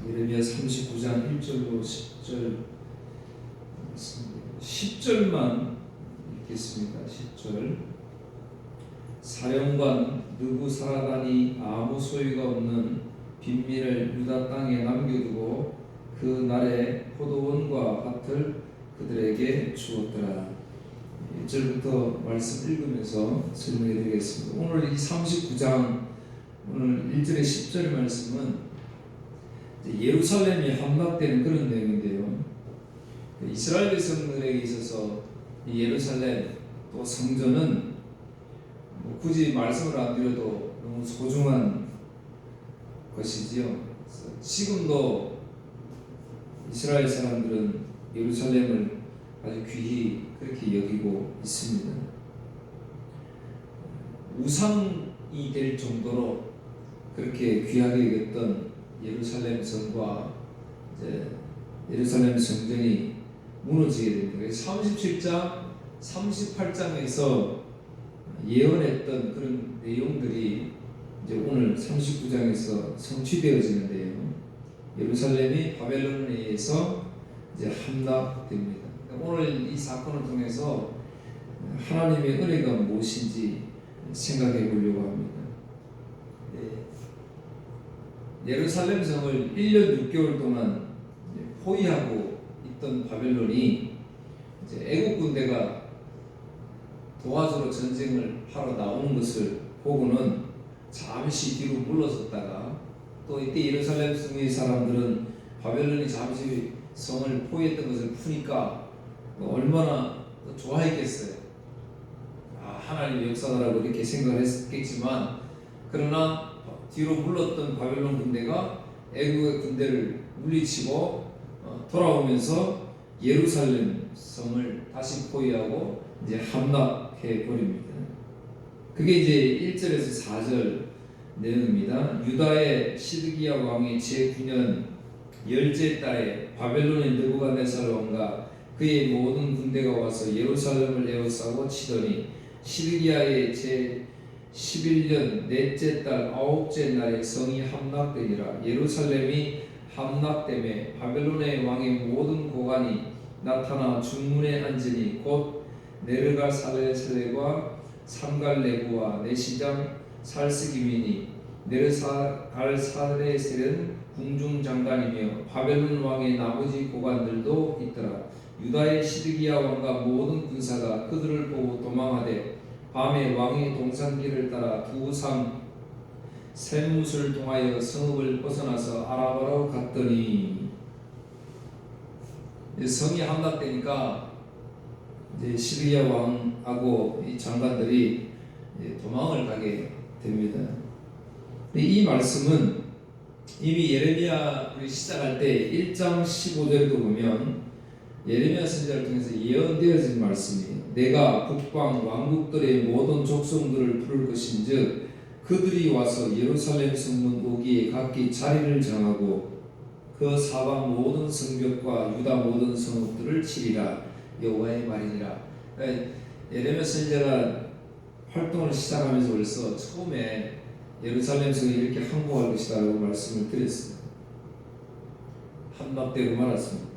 예레미야 39장 1절로 10절만 읽겠습니다. 10절. 사령관 느부사라단이 아무 소유가 없는 빈민을 유다 땅에 남겨두고 그 날에 포도원과 밭을 그들에게 주었더라. 1절부터 말씀 읽으면서 설명해 드리겠습니다. 오늘 이 39장 오늘 1절의 10절 말씀은 예루살렘이 함락되는 그런 내용인데요. 이스라엘 백성들에게 있어서 이 예루살렘 또 성전은 굳이 말씀을 안 드려도 너무 소중한 것이지요. 지금도 이스라엘 사람들은 예루살렘을 아주 귀히 그렇게 여기고 있습니다. 우상이 될 정도로 그렇게 귀하게 여겼던 예루살렘 성과 이제 예루살렘 성전이 무너지게 됩니다. 그래서 37장, 38장에서 예언했던 그런 내용들이 이제 오늘 39장에서 성취되어지는데요. 예루살렘이 바벨론에 의해서 이제 함락됩니다. 오늘 이 사건을 통해서 하나님의 은혜가 무엇인지 생각해 보려고 합니다. 예루살렘 성을 1년 6개월 동안 포위하고 있던 바벨론이 이제 애국 군대가 도와주러 전쟁을 하러 나오는 것을 보고는 잠시 뒤로 물러섰다가 또 이때 예루살렘 성의 사람들은 바벨론이 잠시 성을 포위했던 것을 푸니까 얼마나 좋아했겠어요. 하나님의 역사라고 이렇게 생각을 했겠지만, 그러나 뒤로 물렀던 바벨론 군대가 애국의 군대를 물리치고 돌아오면서 예루살렘 성을 다시 포위하고 이제 함락해 버립니다. 그게 이제 1절에서 4절 내용입니다. 유다의 시드기야 왕이 제9년 열째 달에 바벨론의 느부갓네살 왕과 그의 모든 군대가 와서 예루살렘을 에워싸고 치더니 시드기야의 제11년 넷째 달 아홉째 날에 성이 함락되니라. 예루살렘이 함락되매 바벨론의 왕의 모든 고관이 나타나 중문에 앉으니 곧 네르갈사레셀과 삼갈레구와 내시장 살스기민이 네르갈사레셀은 궁중장관이며 바벨론 왕의 나머지 고관들도 있더라. 유다의 시드기야 왕과 모든 군사가 그들을 보고 도망하되 밤에 왕의 동산길을 따라 두상 샘뭇을 통하여 성읍을 벗어나서 아라바로 갔더니, 성이 함락되니까 이제 시드기야 왕하고 이 장관들이 도망을 가게 됩니다. 이 말씀은 이미 예레미야 우리 시작할 때 1장 15절에도 보면 예레미야 선지자를 통해서 예언되어진 말씀이에요. 내가 북방 왕국들의 모든 족속들을 부를 것인즉 그들이 와서 예루살렘 성문 오기에 각기 자리를 정하고 그 사방 모든 성벽과 유다 모든 성읍들을 치리라. 여호와의 말이니라. 예레미야 선지자가 활동을 시작하면서 벌써 처음에 예루살렘 성이 이렇게 항복할 것이다 라고 말씀을 드렸습니다. 함락되고 말았습니다.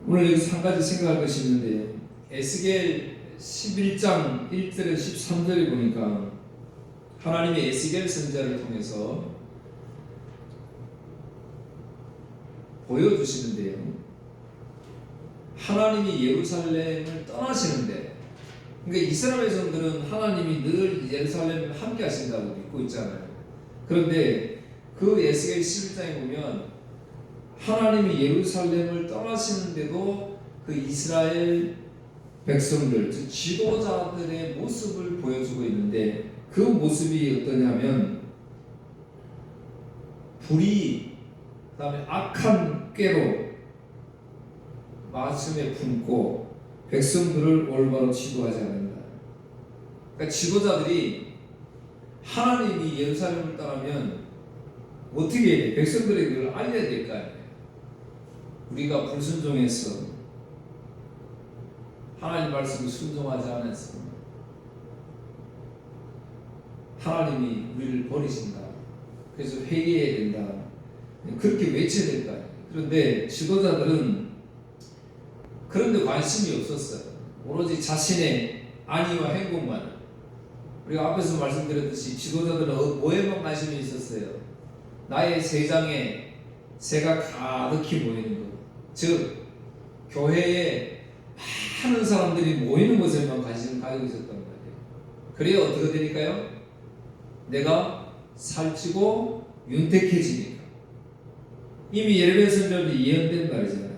오늘 여기서 한 가지 생각할 것이 있는데, 에스겔 11장 1절에서 13절에 보니까 하나님의 에스겔 선지자를 통해서 보여주시는데요, 하나님이 예루살렘을 떠나시는데, 그러니까 이스라엘 백성들은 하나님이 늘 예루살렘을 함께 하신다고 믿고 있잖아요. 그런데 그 에스겔 11장에 보면 하나님이 예루살렘을 떠나시는데도 그 이스라엘 백성들, 즉 지도자들의 모습을 보여주고 있는데, 그 모습이 어떠냐면 불이, 그 다음에 악한 꾀로 마음에 품고 백성들을 올바로 지도하지 않는다. 그러니까 지도자들이 하나님이 예루살렘을 떠나면 어떻게 해야 돼? 백성들에게 그걸 알려야 될 거 아니에요. 우리가 불순종해서 하나님 말씀을 순종하지 않았어. 하나님이 우리를 버리신다. 그래서 회개해야 된다. 그렇게 외쳐야 될까? 그런데 지도자들은 그런 데 관심이 없었어요. 오로지 자신의 안위와 행복만. 우리가 앞에서 말씀드렸듯이 지도자들은 뭐에만 관심이 있었어요? 나의 세상에 새가 가득히 모이는 것. 즉 교회에 많은 사람들이 모이는 것에만 관심을 가지고 있었단 말이에요. 그래야 어떻게 되니까요? 내가 살찌고 윤택해지니까. 이미 예레미야 선지자도 예언된 말이잖아요.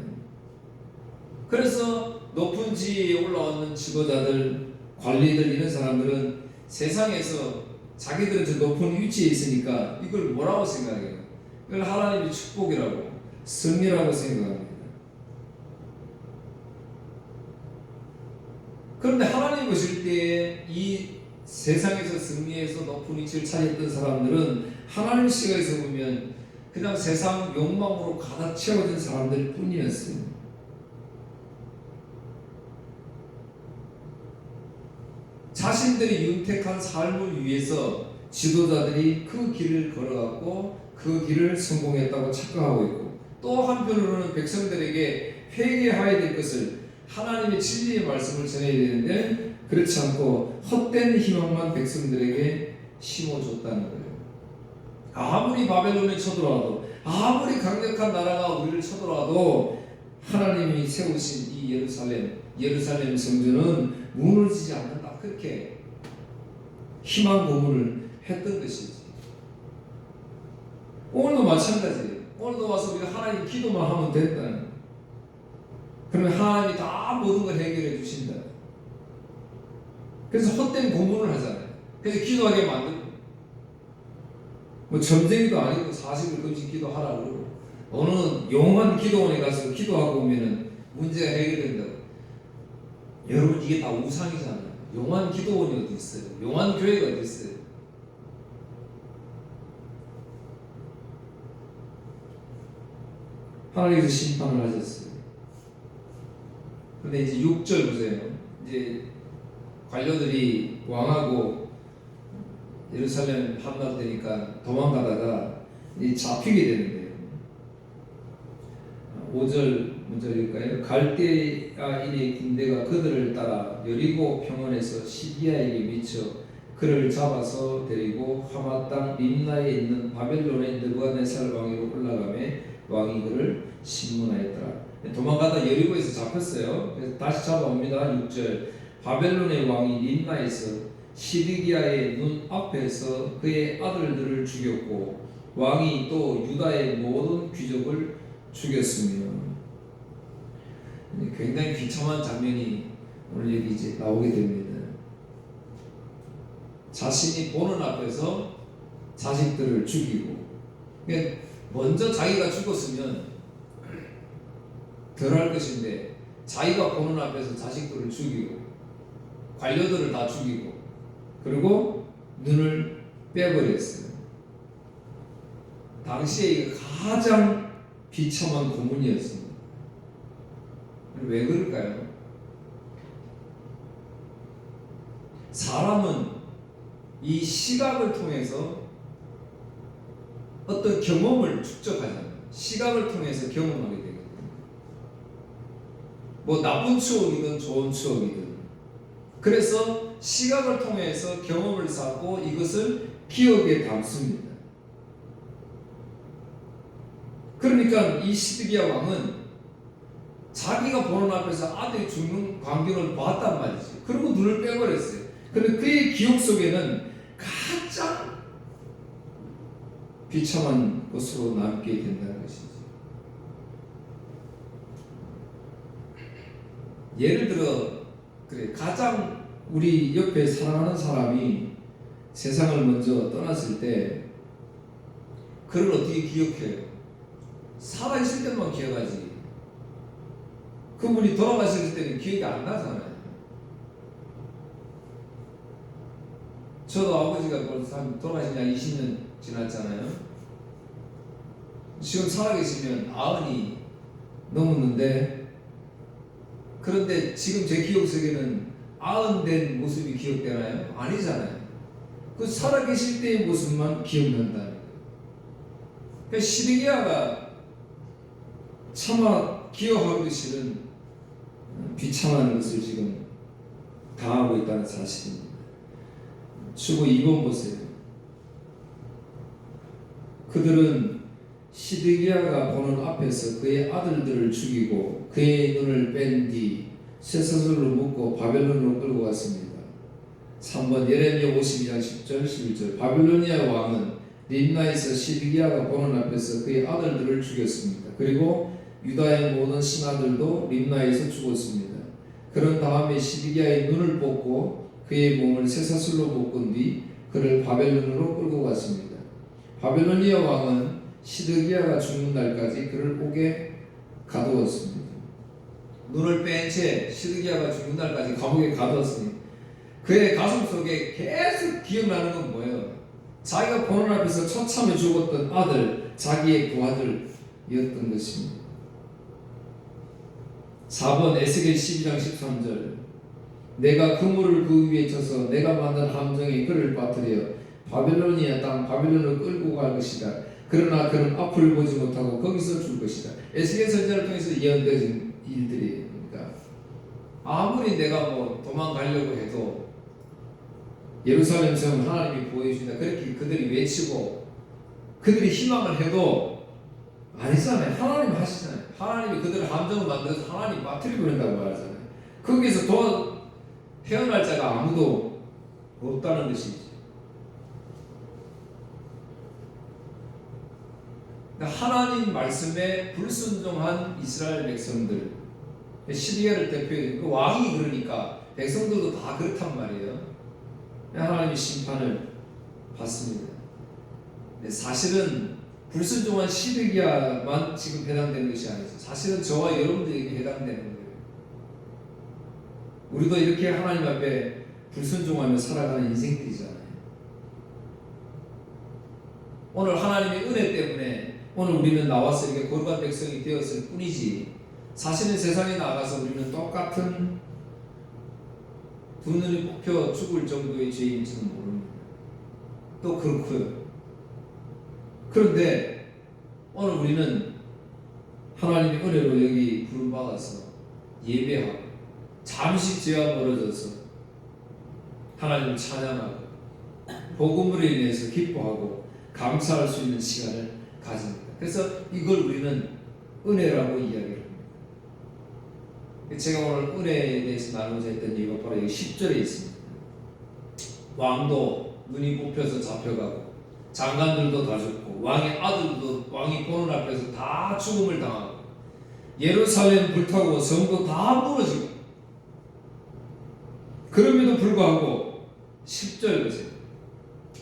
그래서 높은 지위에 올라오는 지도자들, 관리들 이런 사람들은 세상에서 자기들은 저 높은 위치에 있으니까 이걸 뭐라고 생각해요? 이걸 하나님의 축복이라고, 승리라고 생각합니다. 그런데 하나님 보실 때에 이 세상에서 승리해서 높은 위치를 차지했던 사람들은 하나님 시각에서 보면 그냥 세상 욕망으로 가득 채워진 사람들 뿐이었어요. 자신들이 윤택한 삶을 위해서 지도자들이 그 길을 걸어갔고 그 길을 성공했다고 착각하고 있고, 또 한편으로는 백성들에게 회개해야 될 것을, 하나님의 진리의 말씀을 전해야 되는데 그렇지 않고 헛된 희망만 백성들에게 심어줬다는 거예요. 아무리 바벨론에 쳐들어와도, 아무리 강력한 나라가 우리를 쳐들어와도 하나님이 세우신 이 예루살렘 성전은 무너지지 않는다. 그렇게 희망 고문을 했던 것이지. 오늘도 마찬가지예요. 오늘도 와서 우리가 하나님 기도만 하면 된다. 그러면 하나님이 다 모든 걸 해결해 주신다. 그래서 헛된 고문을 하잖아요. 그래서 기도하게 만들고, 뭐 점쟁이도 아니고 40일 금식 기도하라고 그러고, 어느 용한 기도원에 가서 기도하고 오면은 문제가 해결된다고. 여러분, 이게 다 우상이잖아요. 용한 기도원이 어디 있어요? 용한 교회가 어디 있어요? 하나님께서 심판을 하셨어요. 근데 이제 6절 보세요. 이제 관료들이 왕하고 예루살렘 함락되니까 도망가다가 잡히게 되는데요. 5절 문절일까요? 갈대아인의 군대가 그들을 따라 여리고 평원에서 시리아에게 미쳐 그를 잡아서 데리고 하마 땅 림나에 있는 바벨론의 느부갓네살 왕위로 올라가매 왕이 그를 심문하였더라. 도망가다 여리고에서 잡혔어요. 그래서 다시 잡아옵니다. 6절 바벨론의 왕이 림나에서 시드기야의 눈 앞에서 그의 아들들을 죽였고 왕이 또 유다의 모든 귀족을 죽였으며. 굉장히 비참한 장면이 오늘 여기 이제 나오게 됩니다. 자신이 보는 앞에서 자식들을 죽이고, 그러니까 먼저 자기가 죽었으면 덜 할 것인데 자기가 보는 앞에서 자식들을 죽이고 관료들을 다 죽이고 그리고 눈을 빼버렸어요. 당시에 이거 가장 비참한 고문이었습니다. 왜 그럴까요? 사람은 이 시각을 통해서 어떤 경험을 축적하잖아요. 시각을 통해서 경험하게 되거든요. 뭐 나쁜 추억이든 좋은 추억이든. 그래서 시각을 통해서 경험을 쌓고 이것을 기억에 담습니다. 그러니까 이 시드기야 왕은 자기가 보는 앞에서 아들이 죽는 광경을 봤단 말이지. 그리고 눈을 빼버렸어요. 그런데 그의 기억 속에는 가장 비참한 것으로 남게 된다는 것이지. 예를 들어 그래, 가장 우리 옆에 사랑하는 사람이 세상을 먼저 떠났을 때 그를 어떻게 기억해요? 살아있을 때만 기억하지. 그분이 돌아가셨을 때는 기억이 안 나잖아요. 저도 아버지가 벌써 돌아가신 지 20년 지났잖아요. 지금 살아계시면 90이 넘었는데, 그런데 지금 제 기억 속에는 90된 모습이 기억되나요? 아니잖아요. 그 살아계실 때의 모습만 기억난다는 거예요. 그 시드기야가 차마 기여하기 싫은 비참한 것을 지금 당하고 있다는 사실입니다. 주고 2번 보세요. 그들은 시드기야가 보는 앞에서 그의 아들들을 죽이고 그의 눈을 뺀 뒤 쇠사슬로 묶고 바벨론으로 끌고 갔습니다. 3번 예레미야 52장 10절 11절 바빌로니아 왕은 림나에서 시드기야가 보는 앞에서 그의 아들들을 죽였습니다. 그리고 유다의 모든 신하들도 림나에서 죽었습니다. 그런 다음에 시드기야의 눈을 뽑고 그의 몸을 쇠사슬로 묶은 뒤 그를 바벨론으로 끌고 갔습니다. 바벨로니아 왕은 시드기야가 죽는 날까지 그를 옥에 가두었습니다. 눈을 뺀 채 시드기야가 죽는 날까지 감옥에 가두었으니 그의 가슴 속에 계속 기억나는 건 뭐예요? 자기가 보는 앞에서 처참히 죽었던 아들, 자기의 그 아들이었던 것입니다. 4번 에스겔 12장 13절 내가 그물을 그 위에 쳐서 내가 만든 함정에 그를 빠뜨려 바벨로니아 땅 바벨론을 끌고 갈 것이다. 그러나 그는 앞을 보지 못하고 거기서 줄 것이다. 에스겔 선지자를 통해서 예언되어진 일들이에요. 그러니까 아무리 내가 뭐 도망가려고 해도 예루살렘 성 하나님이 보여주신다. 그렇게 그들이 외치고 그들이 희망을 해도 아니잖아요. 하나님 하시잖아요. 하나님이 그들을 함정을 만들어서 하나님 빠뜨리고 그런다고 말하잖아요. 거기서 더 헤어날 자가 아무도 없다는 것이지. 하나님 말씀에 불순종한 이스라엘 백성들, 시리아를 대표해 그 왕이 그러니까 백성들도 다 그렇단 말이에요. 하나님이 심판을 받습니다. 사실은 불순종한 시드기야만 지금 해당되는 것이 아니죠. 사실은 저와 여러분들에게 해당되는 거예요. 우리도 이렇게 하나님 앞에 불순종하며 살아가는 인생들이잖아요. 오늘 하나님의 은혜 때문에 오늘 우리는 나와서 이렇게 거룩한 백성이 되었을 뿐이지 사실은 세상에 나가서 우리는 똑같은 두 눈이 뽑혀 죽을 정도의 죄인지는 모릅니다. 또 그렇고요. 그런데 오늘 우리는 하나님의 은혜로 여기 부름받아서 예배하고 잠시 죄와 멀어져서 하나님을 찬양하고 복음으로 인해서 기뻐하고 감사할 수 있는 시간을 가집니다. 그래서 이걸 우리는 은혜라고 이야기합니다. 제가 오늘 은혜에 대해서 나누고자 했던 이유가 바로 여기 10절에 있습니다. 왕도 눈이 뽑혀서 잡혀가고 장관들도 다 죽고 왕의 아들도 왕이 보는 앞에서 다 죽음을 당하고 예루살렘 불타고 성도 다 무너지고 그럼에도 불구하고 10절 보세요.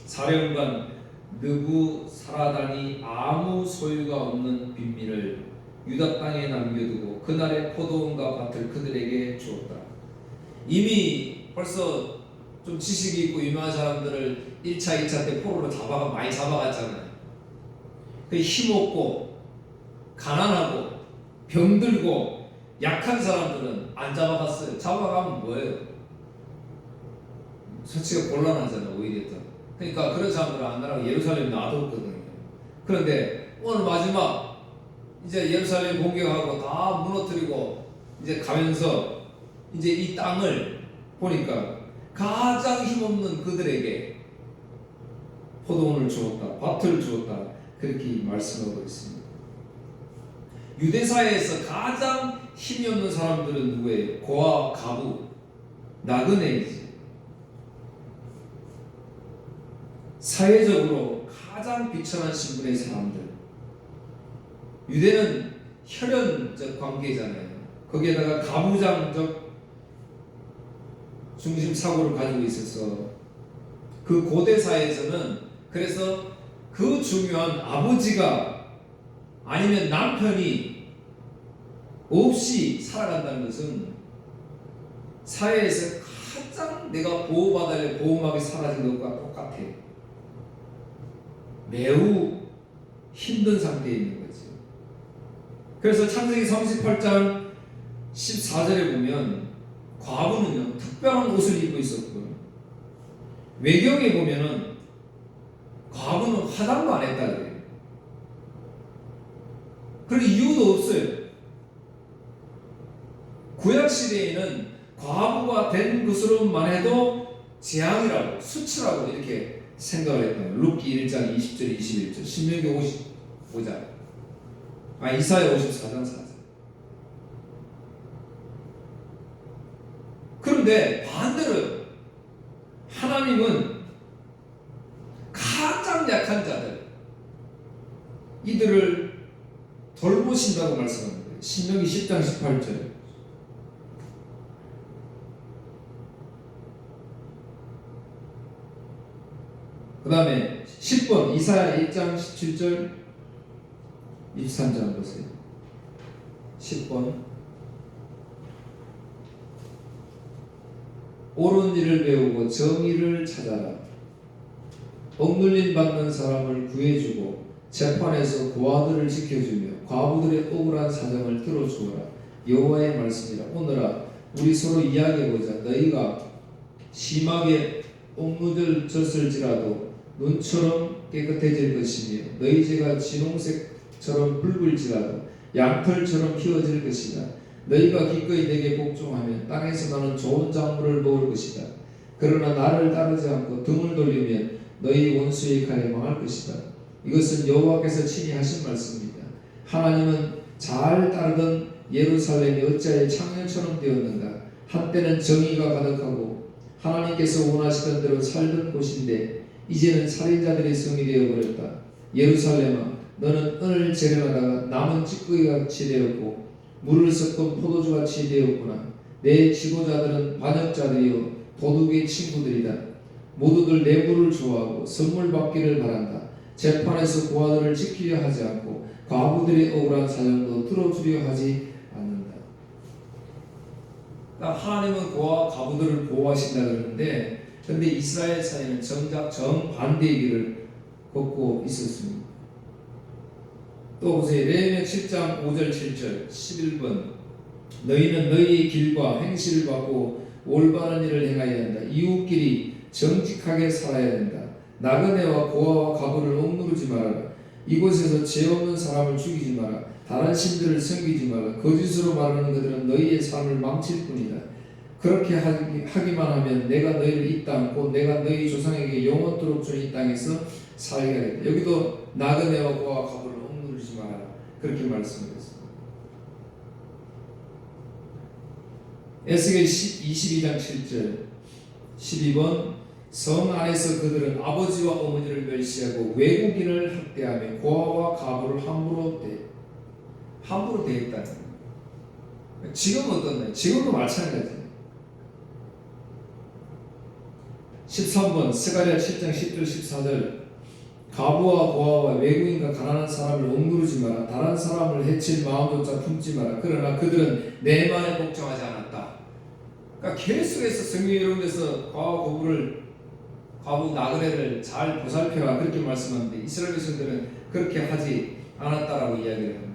사령관 느부사라단이 아무 소유가 없는 빈민을 유다 땅에 남겨두고 그날의 포도원과 밭을 그들에게 주었다. 이미 벌써 좀 지식이 있고 유명한 사람들을 1차, 2차 때 포로로 많이 잡아갔잖아요. 그 힘없고 가난하고 병들고 약한 사람들은 안 잡아갔어요. 잡아가면 뭐예요? 처치가 곤란하잖아요. 오히려 더. 그러니까 그런 사람들은 안 나라고 예루살렘에 놔뒀거든요. 그런데 오늘 마지막 이제 예루살렘 공격하고 다 무너뜨리고 이제 가면서 이제 이 땅을 보니까 가장 힘없는 그들에게 포도원을 주었다, 밭을 주었다 그렇게 말씀하고 있습니다. 유대사회에서 가장 힘이 없는 사람들은 누구예요? 고아, 가부, 나그네이지. 사회적으로 가장 비천한 신분의 사람들. 유대는 혈연적 관계잖아요. 거기에다가 가부장적 중심 사고를 가지고 있어서 그 고대 사회에서는 그래서 그 중요한 아버지가 아니면 남편이 없이 살아간다는 것은 사회에서 가장 내가 보호받아야 할 보호막이 사라진 것과 똑같아요. 매우 힘든 상태에 있는 거죠. 그래서 창세기 38장 14절에 보면 과부는요 특별한 옷을 입고 있었고요. 외경에 보면은 과부는 화장도 안 했다 그래요. 그런 이유도 없어요. 구약 시대에는 과부가 된 것으로만 해도 재앙이라고 수치라고 이렇게 생각을 했던 거예요. 룻기 1장 20절 21절, 신명기 55장, 이사야 54장 4절. 그런데 반대로 하나님은 가장 약한 자들, 이들을 돌보신다고 말씀합니다. 신명기 10장 18절. 그 다음에 10번 이사야 1장 17절 23절 보세요. 10번 옳은 일을 배우고 정의를 찾아라. 억눌림 받는 사람을 구해주고 재판에서 고아들을 지켜주며 과부들의 억울한 사정을 들어주어라. 여호와의 말씀이라. 오늘아 우리 서로 이야기해보자. 너희가 심하게 억눌졌을지라도 눈처럼 깨끗해질 것이며 너희 죄가 진홍색처럼 붉을지라도 양털처럼 희어질 것이다. 너희가 기꺼이 내게 복종하면 땅에서 나는 좋은 작물을 먹을 것이다. 그러나 나를 따르지 않고 등을 돌리면 너희 원수의 칼에 망할 것이다. 이것은 여호와께서 친히 하신 말씀입니다. 하나님은 잘 따르던 예루살렘이 어찌하여 창녀처럼 되었는가. 한때는 정의가 가득하고 하나님께서 원하시던 대로 살던 곳인데 이제는 살인자들의 성이 되어버렸다. 예루살렘아 너는 은을 재련하다가 남은 찌꺼기같이 되었고 물을 섞은 포도주같이 되었구나. 내 지도자들은 반역자들이요 도둑의 친구들이다. 모두들 내 부를 좋아하고 선물 받기를 바란다. 재판에서 고아들을 지키려 하지 않고 과부들의 억울한 사정도 들어주려 하지 않는다. 그러니까 하나님은 고아와 과부들을 보호하신다 그러는데 그런데 이스라엘 사회는 정작 정반대의 길을 걷고 있었습니다. 또 보세요. 레위기 7장 5절 7절 11번 너희는 너희의 길과 행실을 받고 올바른 일을 행하여야 한다. 이웃끼리 정직하게 살아야 된다. 나그네와 고아와 과부를 억누르지 말아라. 이곳에서 죄 없는 사람을 죽이지 마라. 다른 신들을 섬기지 말라. 거짓으로 말하는 그들은 너희의 삶을 망칠 뿐이다. 그렇게 하기만 하면 내가 너희를 이 땅 곧 내가 너희 조상에게 영원토록 준 이 땅에서 살게 하겠다. 여기도 나그네와 고아와 과부를 억누르지 마라. 그렇게 말씀드렸습니다. 에스겔 22장 7절 12번 성 안에서 그들은 아버지와 어머니를 멸시하고 외국인을 학대하며 고아와 과부를 함부로 대했다. 지금 어떻나요? 지금도 마찬가지예요. 13번 스가랴 7장 10절 14절 과부와 고아와 외국인과 가난한 사람을 억누르지 마라. 다른 사람을 해칠 마음조차 품지 마라. 그러나 그들은 내 말에 복종하지 않았다. 그러니까 계속해서 성경 이런 데서 과부 나그네를 잘 보살펴라 그렇게 말씀하는데 이스라엘 백성들은 그렇게 하지 않았다라고 이야기를 합니다.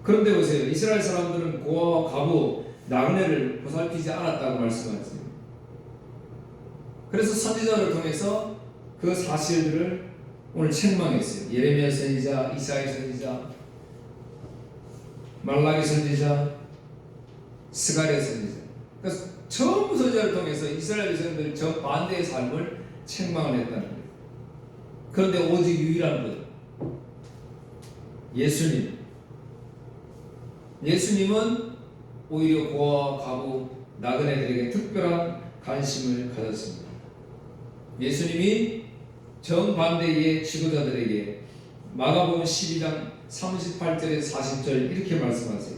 그런데 보세요. 이스라엘 사람들은 고아와 과부 나그네를 보살피지 않았다고 말씀하지. 그래서 선지자를 통해서 그 사실들을 오늘 책망했어요. 예레미야 선지자, 이사야 선지자, 말라기 선지자, 스가랴 선지자. 그래서 전부 선지자를 통해서 이스라엘 백성들이 저 반대의 삶을 책망을 했다는 거예요. 그런데 오직 유일한 분, 예수님은 오히려 고아와 과부, 나그네들에게 특별한 관심을 가졌습니다. 예수님이 정반대의 지도자들에게 마가복음 12장 38절에서 40절 이렇게 말씀하세요.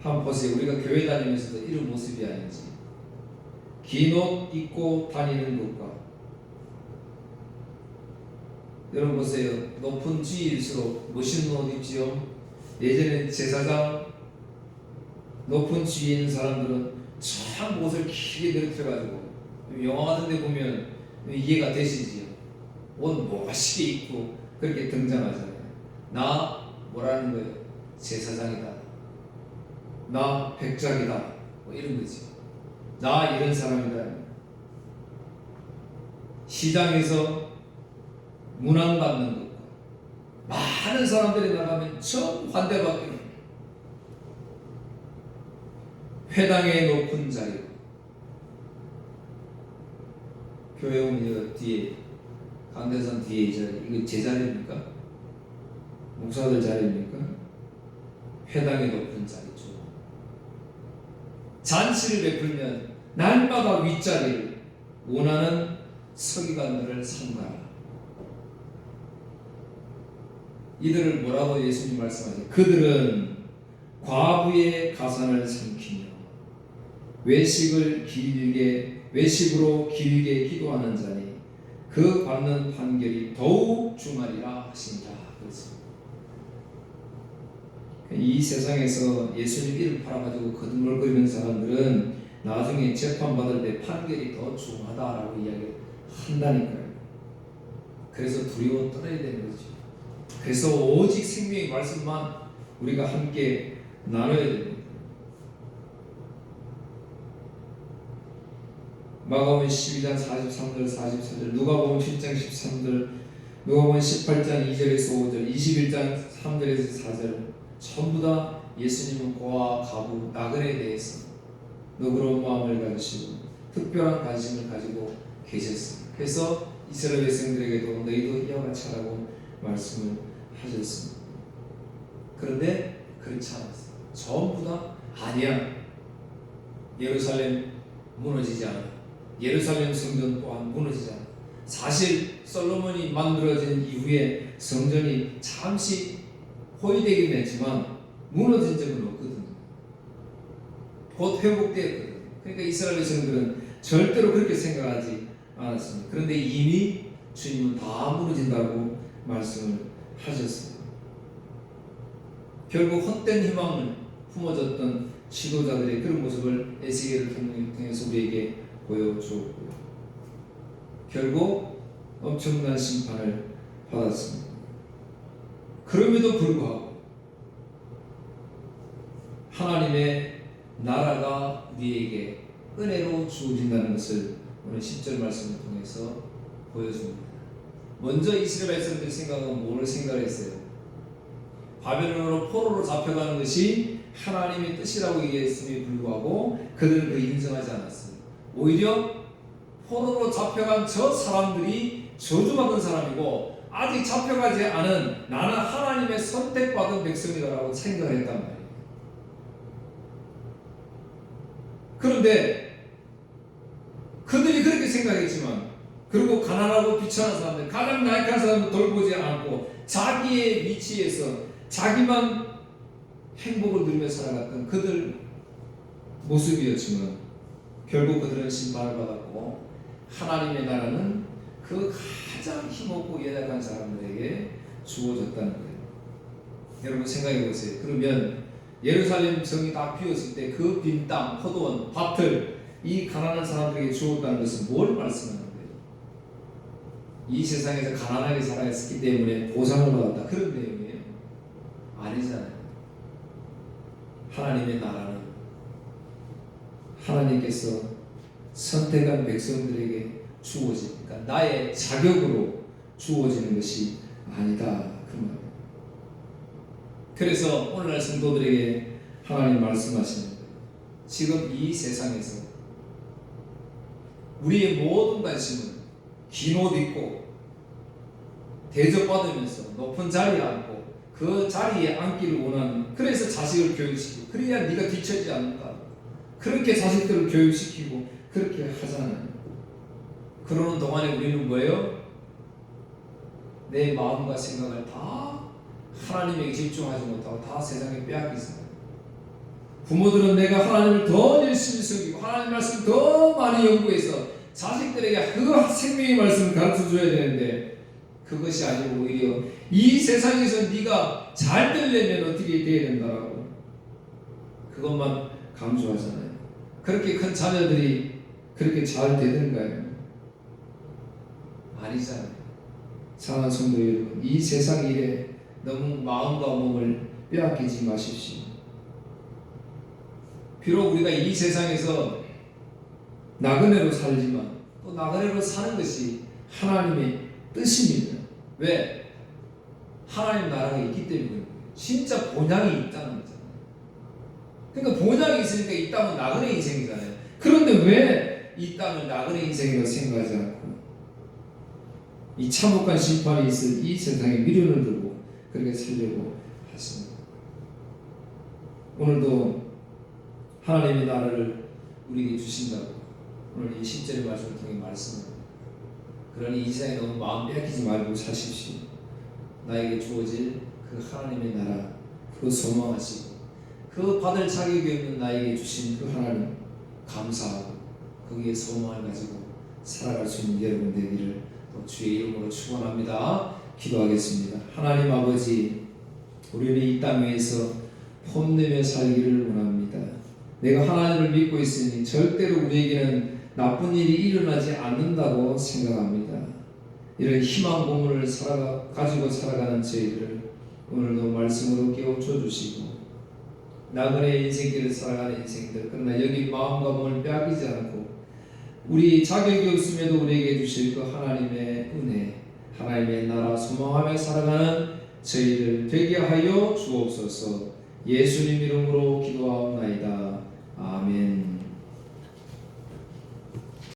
한번 보세요. 우리가 교회 다니면서도 이런 모습이 아닌지. 긴 옷 입고 다니는 것과 여러분 보세요. 높은 지위일수록 멋있는 옷 입지요. 예전에 제사장 높은 지위에 있는 사람들은 참 옷을 길게 넓혀가지고 영화 같은 데 보면 이해가 되시지요. 옷 멋있게 입고 그렇게 등장하잖아요. 나 뭐라는 거예요? 제사장이다. 나 백작이다. 뭐 이런 거지. 나 이런 사람이다. 시장에서 문안받는 것과 많은 사람들이 나가면 전부 환대받기로 합니다. 회당의 높은 자리, 교회 오면 뒤에 강대상 뒤에 이 자리, 이거 제 자리입니까? 목사들 자리입니까? 회당의 높은 자리죠. 잔치를 베풀면 날마다 윗자리를 원하는 서기관들을 삼가라. 이들을 뭐라고 예수님 말씀하세요? 그들은 과부의 가산을 삼키며 외식으로 길게 기도하는 자니 그 받는 판결이 더욱 중하리라 하신다. 그렇습니다. 이 세상에서 예수님 이름 팔아가지고 거듭거리는 사람들은 나중에 재판받을 때 판결이 더 중하다라고 이야기를 한다니까요. 그래서 두려워 떨어야 되는 거죠. 그래서 오직 생명의 말씀만 우리가 함께 나눠야 됩니다. 마가복음 12장 43절 44절, 누가복음 7장 13절, 누가복음 18장 2절에서 5절, 21장 3절에서 4절 전부 다 예수님은 고아, 가부, 나그네에 대해서 너그러운 마음을 가지시고 특별한 관심을 가지고 계셨습니다. 그래서 이스라엘 백성들에게도 너희도 이와 같이 하라고 말씀을 하셨습니다. 그런데 그렇지 않았어요. 전부 다 아니야. 예루살렘 무너지지 않아. 예루살렘 성전 또한 무너지지 않아. 사실 솔로몬이 만들어진 이후에 성전이 잠시 포위되긴 했지만 무너진 적은 없거든요. 곧 회복되었거든요. 그러니까 이스라엘 백성들은 절대로 그렇게 생각하지 않았습니다. 그런데 이미 주님은 다 무너진다고 말씀을 하셨습니다. 결국 헛된 희망을 품어졌던 지도자들의 그런 모습을 에스겔을 통해서 우리에게 보여주었고요. 결국 엄청난 심판을 받았습니다. 그럼에도 불구하고 하나님의 나라가 우리에게 은혜로 주어진다는 것을 오늘 10절 말씀을 통해서 보여줍니다. 먼저 이스라엘 백성들이 생각은 뭐를 생각했어요? 바벨론으로 포로로 잡혀가는 것이 하나님의 뜻이라고 얘기했음에 불구하고 그들은 그 인정하지 않았어요. 오히려 포로로 잡혀간 저 사람들이 저주받은 사람이고 아직 잡혀가지 않은 나는 하나님의 선택받은 백성이라고 생각을 했단 말이에요. 그런데 그들이 그렇게 생각했지만 그리고 가난하고 비천한 사람들, 가장 나약한 사람을 돌보지 않고 자기의 위치에서 자기만 행복을 누리며 살아갔던 그들 모습이었지만 결국 그들은 심판을 받았고 하나님의 나라는 그 가장 힘없고 연약한 사람들에게 주어졌다는 거예요. 여러분 생각해 보세요. 그러면 예루살렘 성이 다 비었을 때 그 빈 땅, 포도원, 밭을 이 가난한 사람들에게 주었다는 것은 뭘 말씀하는 거예요? 이 세상에서 가난하게 살아있기 때문에 보상을 받았다. 그런 내용이에요? 아니잖아요. 하나님의 나라는 하나님께서 선택한 백성들에게 주어지니까 나의 자격으로 주어지는 것이 아니다. 그 말이에요. 그래서 오늘날 성도들에게 하나님 말씀하시는 거예요. 지금 이 세상에서 우리의 모든 관심은 긴 옷 입고 대접받으면서 높은 자리에 앉고 그 자리에 앉기를 원하는, 그래서 자식을 교육시키고 그래야 네가 뒤처지지 않을까, 그렇게 자식들을 교육시키고 그렇게 하잖아요. 그러는 동안에 우리는 뭐예요? 내 마음과 생각을 다 하나님에게 집중하지 못하고 다 세상에 빼앗기잖아요. 부모들은 내가 하나님을 더 열심히 섬기고 하나님 말씀을 더 많이 연구해서 자식들에게 그 생명의 말씀을 가르쳐줘야 되는데 그것이 아니고 오히려 이 세상에서 네가 잘 되려면 어떻게 돼야 된다고 그것만 강조하잖아요. 그렇게 큰 자녀들이 그렇게 잘 되는가요? 아니잖아요. 사랑하는 성도 여러분, 이 세상 일에 너무 마음과 몸을 빼앗기지 마십시오. 비록 우리가 이 세상에서 나그네로 살지만 또 나그네로 사는 것이 하나님의 뜻입니다. 왜? 하나님 나라가 있기 때문에 진짜 본향이 있다는 거잖아요. 그러니까 본향이 있으니까 이 땅은 나그네 인생이잖아요. 그런데 왜 이 땅을 나그네 인생이라고 생각하지 않고 이 참혹한 심판이 있을 이 세상에 미련을 두고 그렇게 살려고 하십니다. 오늘도 하나님의 나라를 우리에게 주신다고 오늘 이 10절의 말씀을 통해 말씀합니다. 그러니 이 세상에 너무 마음 빼앗기지 말고 사십시오. 나에게 주어질 그 하나님의 나라 그거 소망하시고 그 받을 자격이 없는 나에게 주신 그 하나님 감사하고 거기에 소망을 가지고 살아갈 수 있는 여러분 되기를 또 주의 이름으로 축원합니다. 기도하겠습니다. 하나님 아버지, 우리는 이 땅 위에서 폼내며 살기를 원합니다. 내가 하나님을 믿고 있으니 절대로 우리에게는 나쁜 일이 일어나지 않는다고 생각합니다. 이런 희망 고문을 가지고 살아가는 저희들을 오늘도 말씀으로 깨우쳐 주시고 나그네 인생길을 살아가는 인생들, 그러나 여기 마음과 몸을 빼앗기지 않고 우리 자격이 없음에도 우리에게 주실 그 하나님의 은혜, 하나님의 나라 소망하며 살아가는 저희들 되게 하여 주옵소서. 예수님 이름으로 기도하옵나이다. 아멘.